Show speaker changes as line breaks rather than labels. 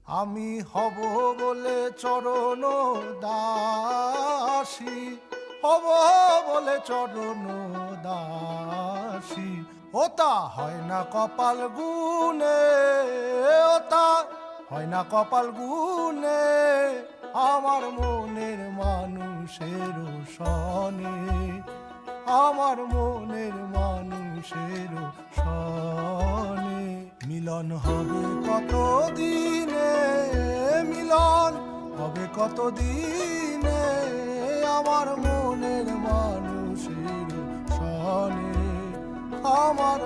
আমি হব বলে চরণ দাসী, হব বলে চরণ দাসী, ওটা হয় না কপাল গুনে, ওটা হয় না কপাল গুনে, আমার মনের মানুষের সনে, আমার মনের মানুষের সনে। মিলন হবে কত দিনে, মিলন হবে কত দিনে, আমার মনের মানুষের সনে, আমার